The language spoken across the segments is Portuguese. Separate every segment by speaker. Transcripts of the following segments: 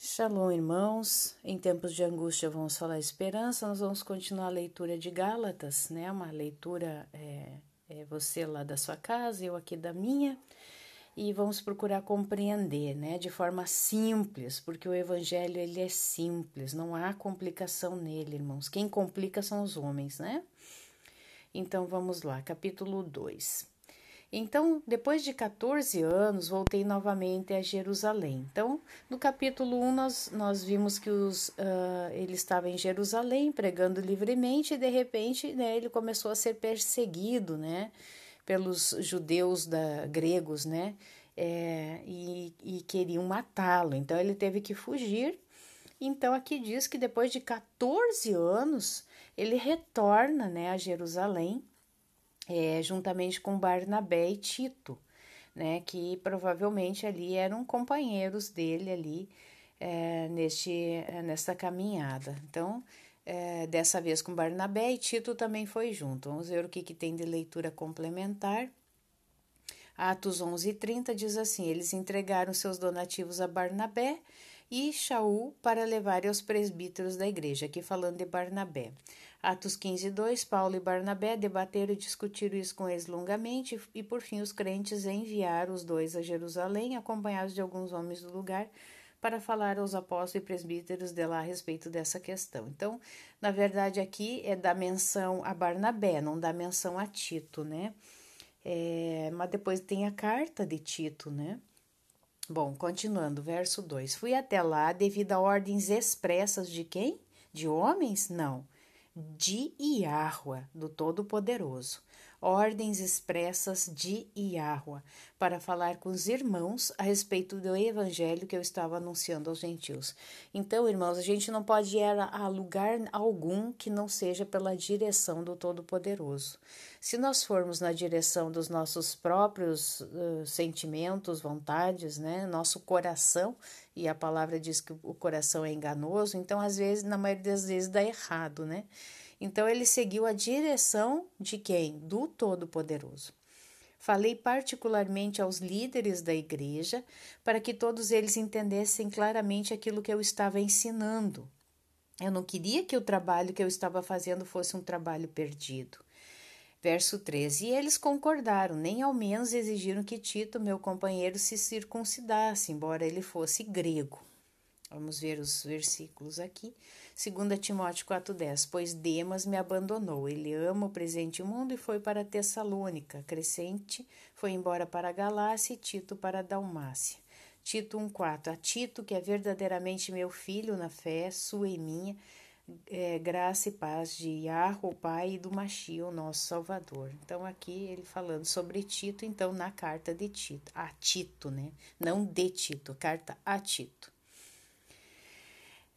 Speaker 1: Shalom, irmãos. Em tempos de angústia vamos falar esperança. Nós vamos continuar a leitura de Gálatas, né? Uma leitura, você lá da sua casa, eu aqui da minha. E vamos procurar compreender, né? De forma simples, porque o evangelho, ele é simples. Não há complicação nele, irmãos. Quem complica são os homens, né? Então, vamos lá. Capítulo 2. Então, depois de 14 anos, voltei novamente a Jerusalém. Então, no capítulo 1, nós vimos que ele estava em Jerusalém, pregando livremente, e de repente, né, ele começou a ser perseguido, né, pelos judeus gregos, né, e queriam matá-lo. Então, ele teve que fugir. Então, aqui diz que depois de 14 anos, ele retorna, né, a Jerusalém, juntamente com Barnabé e Tito, né, que provavelmente ali eram companheiros dele ali nesta caminhada. Então, dessa vez com Barnabé e Tito também foi junto. Vamos ver o que tem de leitura complementar. Atos 11:30 diz assim: eles entregaram seus donativos a Barnabé e Shaul para levarem aos presbíteros da igreja, aqui falando de Barnabé. Atos 15:2, Paulo e Barnabé debateram e discutiram isso com eles longamente, e por fim os crentes enviaram os dois a Jerusalém, acompanhados de alguns homens do lugar, para falar aos apóstolos e presbíteros de lá a respeito dessa questão. Então, na verdade, aqui é da menção a Barnabé, não dá menção a Tito, né? Mas depois tem a carta de Tito, né? Bom, continuando, verso 2. Fui até lá devido a ordens expressas de quem? De homens? Não. De Iahua, do Todo-Poderoso. Ordens expressas de Iahua, para falar com os irmãos a respeito do evangelho que eu estava anunciando aos gentios. Então, irmãos, a gente não pode ir a lugar algum que não seja pela direção do Todo-Poderoso. Se nós formos na direção dos nossos próprios sentimentos, vontades, né, nosso coração, e a palavra diz que o coração é enganoso, então, às vezes, na maioria das vezes, dá errado, né? Então, ele seguiu a direção de quem? Do Todo-Poderoso. Falei particularmente aos líderes da igreja para que todos eles entendessem claramente aquilo que eu estava ensinando. Eu não queria que o trabalho que eu estava fazendo fosse um trabalho perdido. Verso 13. E eles concordaram, nem ao menos exigiram que Tito, meu companheiro, se circuncidasse, embora ele fosse grego. Vamos ver os versículos aqui. 2 Timóteo 4:10. Pois Demas me abandonou. Ele ama o presente mundo e foi para Tessalônica. Crescente foi embora para a Galácia e Tito para a Dalmácia. Tito 1:4. A Tito, que é verdadeiramente meu filho na fé, sua e minha, graça e paz de Yahweh, o Pai, e do Machia, o nosso Salvador. Então, aqui ele falando sobre Tito, então, na carta de Tito. A Tito, né? Não de Tito, carta a Tito.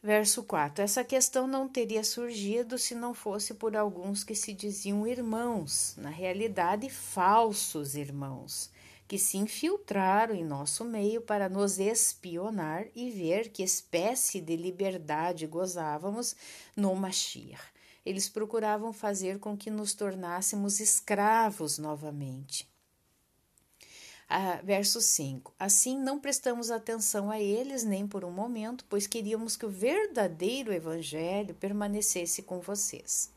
Speaker 1: Verso 4. Essa questão não teria surgido se não fosse por alguns que se diziam irmãos, na realidade falsos irmãos, que se infiltraram em nosso meio para nos espionar e ver que espécie de liberdade gozávamos no Mashiach. Eles procuravam fazer com que nos tornássemos escravos novamente. Verso 5. Assim, não prestamos atenção a eles nem por um momento, pois queríamos que o verdadeiro evangelho permanecesse com vocês.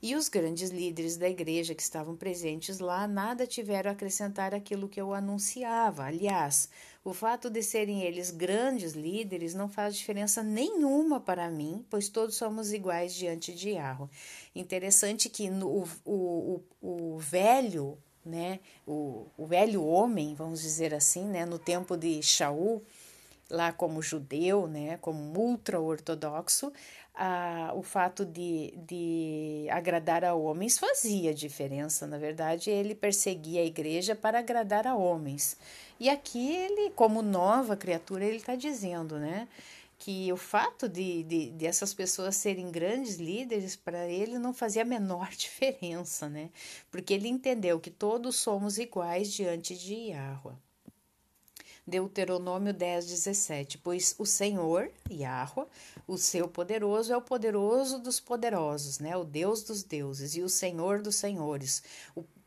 Speaker 1: E os grandes líderes da igreja que estavam presentes lá nada tiveram a acrescentar aquilo que eu anunciava. Aliás, o fato de serem eles grandes líderes não faz diferença nenhuma para mim, pois todos somos iguais diante de Yahweh. Interessante que o velho, né, o velho homem, vamos dizer assim, né, no tempo de Shaul, lá como judeu, né, como ultra-ortodoxo, o fato de agradar a homens fazia diferença. Na verdade, ele perseguia a igreja para agradar a homens. E aqui ele, como nova criatura, ele está dizendo, né, que o fato de essas pessoas serem grandes líderes, para ele não fazia a menor diferença, né? Porque ele entendeu que todos somos iguais diante de Yahweh. Deuteronômio 10:17. Pois o Senhor, Yahweh, o seu poderoso, é o poderoso dos poderosos, né? O Deus dos deuses e o Senhor dos senhores,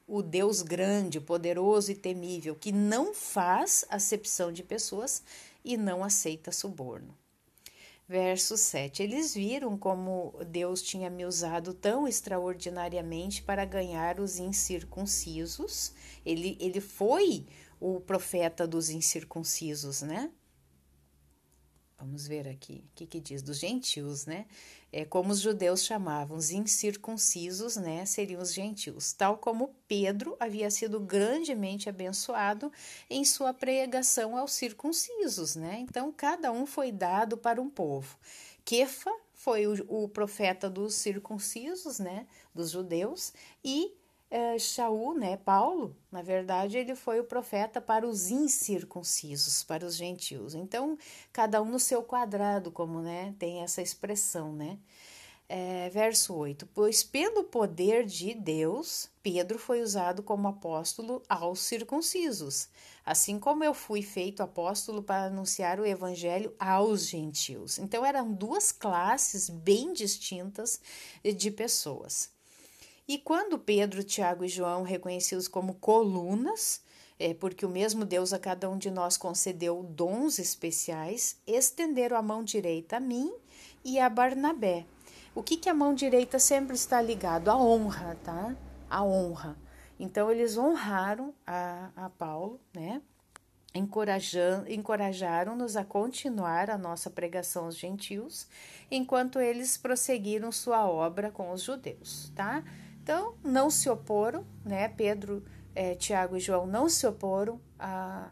Speaker 1: o Deus grande, poderoso e temível, que não faz acepção de pessoas e não aceita suborno. Verso 7. Eles viram como Deus tinha me usado tão extraordinariamente para ganhar os incircuncisos. Ele foi o profeta dos incircuncisos, né? Vamos ver aqui, o que diz? Dos gentios, né? Como os judeus chamavam, os incircuncisos, né? Seriam os gentios. Tal como Pedro havia sido grandemente abençoado em sua pregação aos circuncisos, né? Então, cada um foi dado para um povo. Quefa foi o profeta dos circuncisos, né? Dos judeus. E Shaul, né, Paulo, na verdade, ele foi o profeta para os incircuncisos, para os gentios. Então, cada um no seu quadrado, como, né, tem essa expressão, né? Verso 8. Pois pelo poder de Deus, Pedro foi usado como apóstolo aos circuncisos, assim como eu fui feito apóstolo para anunciar o evangelho aos gentios. Então, eram duas classes bem distintas de pessoas. E quando Pedro, Tiago e João, reconhecidos como colunas, porque o mesmo Deus a cada um de nós concedeu dons especiais, estenderam a mão direita a mim e a Barnabé. O que a mão direita sempre está ligado? A honra, tá? A honra. Então, eles honraram a Paulo, né? Encorajaram-nos a continuar a nossa pregação aos gentios, enquanto eles prosseguiram sua obra com os judeus, tá? Então, não se oporam, né? Pedro, Tiago e João não se oporam à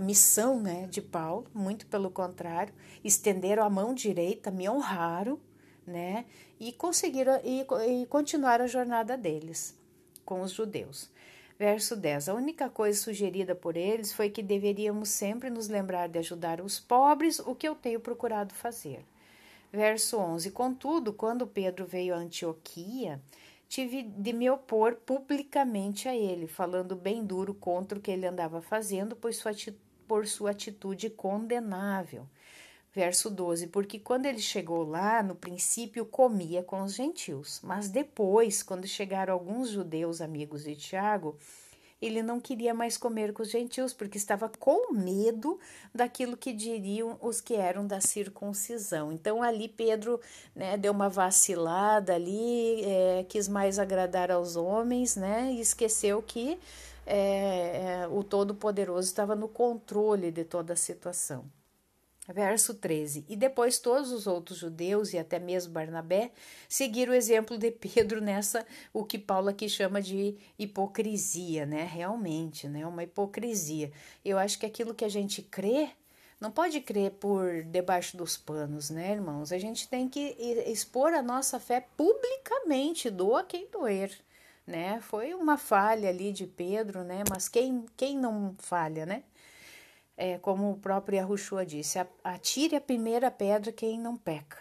Speaker 1: missão, né, de Paulo, muito pelo contrário, estenderam a mão direita, me honraram, né? E conseguiram e continuaram a jornada deles com os judeus. Verso 10. A única coisa sugerida por eles foi que deveríamos sempre nos lembrar de ajudar os pobres, o que eu tenho procurado fazer. Verso 11. Contudo, quando Pedro veio a Antioquia, tive de me opor publicamente a ele, falando bem duro contra o que ele andava fazendo, por sua atitude condenável. Verso 12. Porque quando ele chegou lá, no princípio comia com os gentios, mas depois, quando chegaram alguns judeus amigos de Tiago, ele não queria mais comer com os gentios, porque estava com medo daquilo que diriam os que eram da circuncisão. Então, ali Pedro, né, deu uma vacilada ali, quis mais agradar aos homens, né, e esqueceu que o Todo-Poderoso estava no controle de toda a situação. Verso 13. E depois todos os outros judeus e até mesmo Barnabé seguiram o exemplo de Pedro nessa, o que Paulo aqui chama de hipocrisia, né? Realmente, né? Uma hipocrisia. Eu acho que aquilo que a gente crê, não pode crer por debaixo dos panos, né, irmãos? A gente tem que expor a nossa fé publicamente, doa quem doer, né? Foi uma falha ali de Pedro, né? Mas quem não falha, né? Como o próprio Yahushua disse, atire a primeira pedra quem não peca.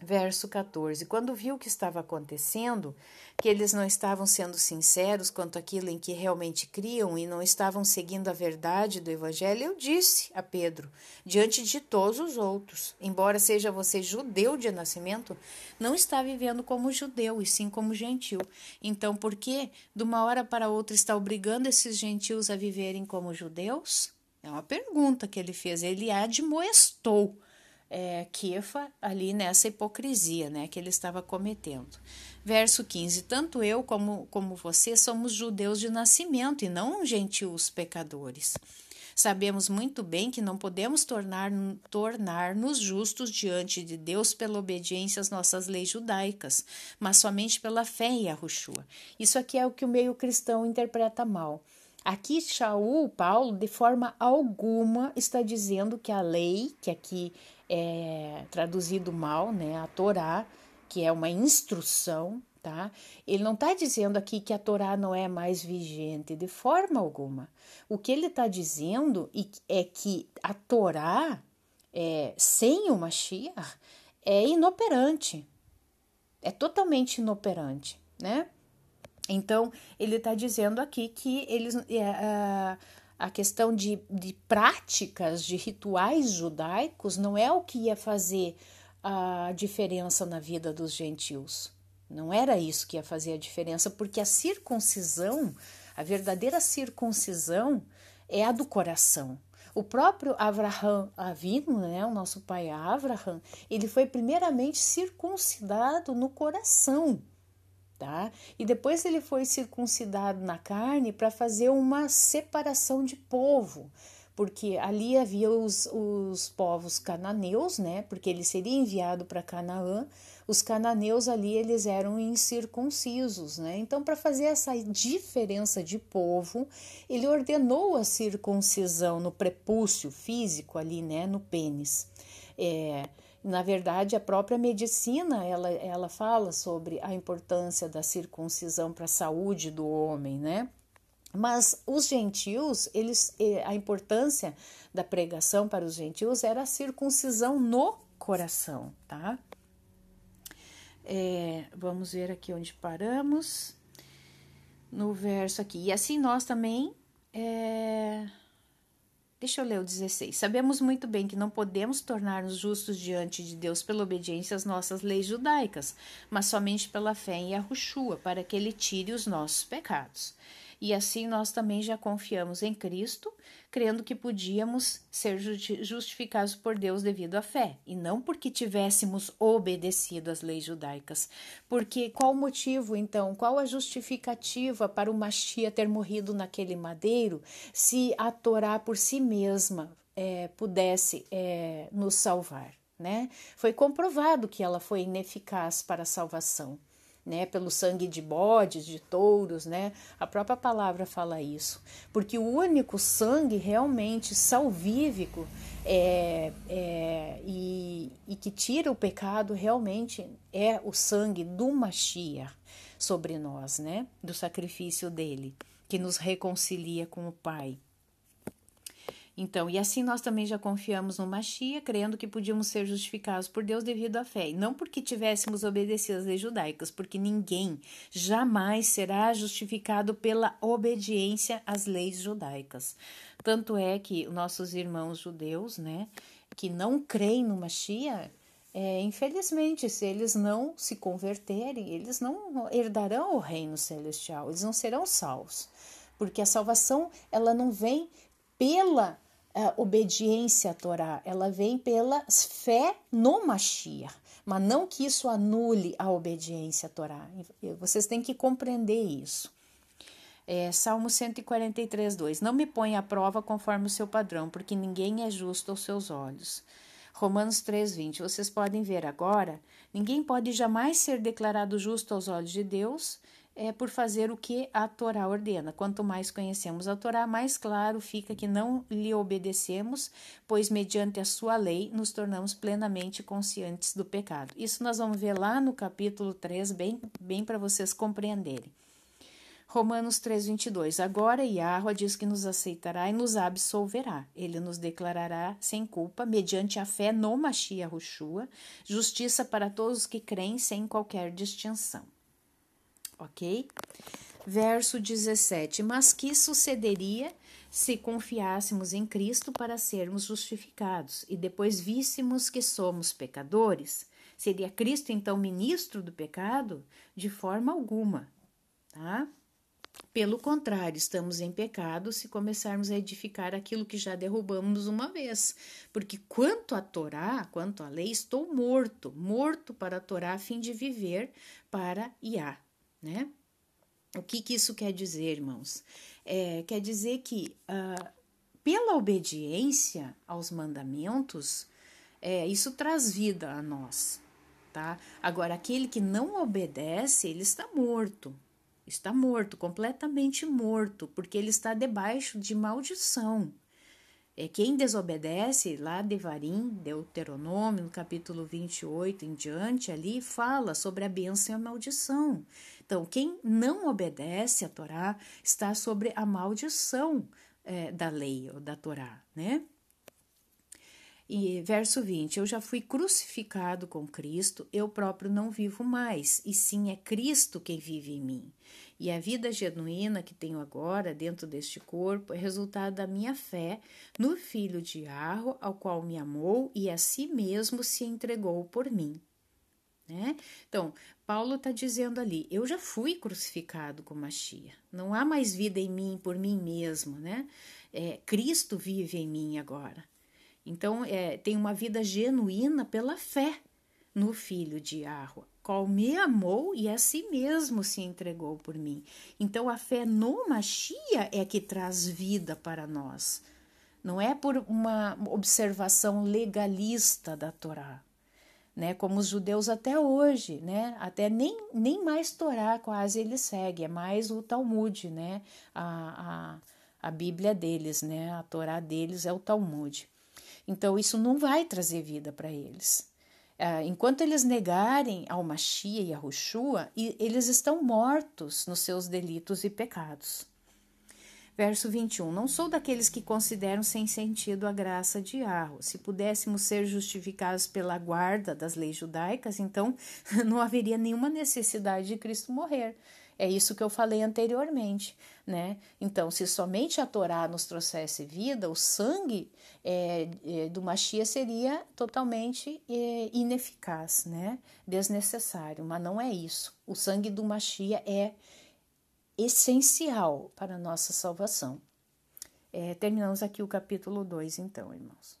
Speaker 1: Verso 14. Quando viu o que estava acontecendo, que eles não estavam sendo sinceros quanto àquilo em que realmente criam e não estavam seguindo a verdade do evangelho, eu disse a Pedro, diante de todos os outros, embora seja você judeu de nascimento, não está vivendo como judeu e sim como gentil. Então, por que de uma hora para outra está obrigando esses gentios a viverem como judeus? É uma pergunta que ele fez. Ele admoestou Quefa ali nessa hipocrisia, né, que ele estava cometendo. Verso 15. Tanto eu como você somos judeus de nascimento e não gentios pecadores. Sabemos muito bem que não podemos tornar-nos justos diante de Deus pela obediência às nossas leis judaicas, mas somente pela fé em Yahushua. Isso aqui é o que o meio cristão interpreta mal. Aqui, Paulo, de forma alguma, está dizendo que a lei, que aqui é traduzido mal, né, a Torá, que é uma instrução, tá? Ele não está dizendo aqui que a Torá não é mais vigente, de forma alguma. O que ele está dizendo é que a Torá, sem o Mashiach, é inoperante, é totalmente inoperante, né? Então, ele está dizendo aqui que a questão de práticas, de rituais judaicos, não é o que ia fazer a diferença na vida dos gentios. Não era isso que ia fazer a diferença, porque a circuncisão, a verdadeira circuncisão, é a do coração. O próprio Avraham Avinu, né, o nosso pai Avraham, ele foi primeiramente circuncidado no coração, tá? E depois ele foi circuncidado na carne para fazer uma separação de povo, porque ali havia os povos cananeus, né? Porque ele seria enviado para Canaã. Os cananeus ali, eles eram incircuncisos, né? Então, para fazer essa diferença de povo, ele ordenou a circuncisão no prepúcio físico ali, né? No pênis. Na verdade, a própria medicina, ela fala sobre a importância da circuncisão para a saúde do homem, né? Mas os gentios, a importância da pregação para os gentios era a circuncisão no coração, tá? Vamos ver aqui onde paramos. No verso aqui. E assim nós também... Deixa eu ler o 16. Sabemos muito bem que não podemos tornar-nos justos diante de Deus pela obediência às nossas leis judaicas, mas somente pela fé em Yahushua, para que Ele tire os nossos pecados. E assim nós também já confiamos em Cristo, crendo que podíamos ser justificados por Deus devido à fé, e não porque tivéssemos obedecido às leis judaicas. Porque qual o motivo, então, qual a justificativa para o Mashiach ter morrido naquele madeiro, se a Torá por si mesma pudesse nos salvar, né? Foi comprovado que ela foi ineficaz para a salvação, né, pelo sangue de bodes, de touros, né? A própria palavra fala isso, porque o único sangue realmente salvífico e que tira o pecado realmente é o sangue do Mashiach sobre nós, né? Do sacrifício dele, que nos reconcilia com o Pai. Então, e assim nós também já confiamos no Mashiach, crendo que podíamos ser justificados por Deus devido à fé, e não porque tivéssemos obedecido às leis judaicas, porque ninguém jamais será justificado pela obediência às leis judaicas. Tanto é que nossos irmãos judeus, né, que não creem no Mashiach, infelizmente, se eles não se converterem, eles não herdarão o reino celestial, eles não serão salvos, porque a salvação, ela não vem pela obediência à Torá, ela vem pela fé no Mashiach, mas não que isso anule a obediência à Torá. Vocês têm que compreender isso. Salmo 143, 2. Não me ponha à prova conforme o seu padrão, porque ninguém é justo aos seus olhos. Romanos 3, 20. Vocês podem ver agora, ninguém pode jamais ser declarado justo aos olhos de Deus, por fazer o que a Torá ordena. Quanto mais conhecemos a Torá, mais claro fica que não lhe obedecemos, pois mediante a sua lei nos tornamos plenamente conscientes do pecado. Isso nós vamos ver lá no capítulo 3, bem para vocês compreenderem. Romanos 3, 22. Agora Yahweh diz que nos aceitará e nos absolverá. Ele nos declarará sem culpa, mediante a fé no Mashiach Yahushua, justiça para todos os que creem sem qualquer distinção. Ok? Verso 17. Mas que sucederia se confiássemos em Cristo para sermos justificados e depois víssemos que somos pecadores? Seria Cristo, então, ministro do pecado? De forma alguma, tá? Pelo contrário, estamos em pecado se começarmos a edificar aquilo que já derrubamos uma vez. Porque quanto à Torá, quanto à lei, estou morto para a Torá a fim de viver para Yah, né? O que isso quer dizer, irmãos? Quer dizer que pela obediência aos mandamentos, isso traz vida a nós, tá? Agora, aquele que não obedece, ele está morto, completamente morto, porque ele está debaixo de maldição. Quem desobedece, lá Devarim, Deuteronômio, no capítulo 28 em diante, ali fala sobre a bênção e a maldição. Então, quem não obedece a Torá está sobre a maldição da lei ou da Torá, né? E verso 20, eu já fui crucificado com Cristo, eu próprio não vivo mais, e sim é Cristo quem vive em mim. E a vida genuína que tenho agora dentro deste corpo é resultado da minha fé no Filho de Yahweh, ao qual me amou e a si mesmo se entregou por mim. Né? Então, Paulo está dizendo ali, eu já fui crucificado com Mashiach, não há mais vida em mim por mim mesmo, né? Cristo vive em mim agora. Então, tem uma vida genuína pela fé no Filho de Yahweh, qual me amou e a si mesmo se entregou por mim. Então, a fé no Machia é que traz vida para nós. Não é por uma observação legalista da Torá, né? Como os judeus até hoje, né? Até nem mais Torá quase eles seguem, é mais o Talmud, né? A Bíblia deles, né? A Torá deles é o Talmud. Então, isso não vai trazer vida para eles. Enquanto eles negarem ao Machia e a Yoshua, eles estão mortos nos seus delitos e pecados. Verso 21. Não sou daqueles que consideram sem sentido a graça de Yahweh. Se pudéssemos ser justificados pela guarda das leis judaicas, então não haveria nenhuma necessidade de Cristo morrer. É isso que eu falei anteriormente, né? Então, se somente a Torá nos trouxesse vida, o sangue do Machia seria totalmente ineficaz, né? Desnecessário, mas não é isso. O sangue do Machia é essencial para a nossa salvação. Terminamos aqui o capítulo 2, então, irmãos.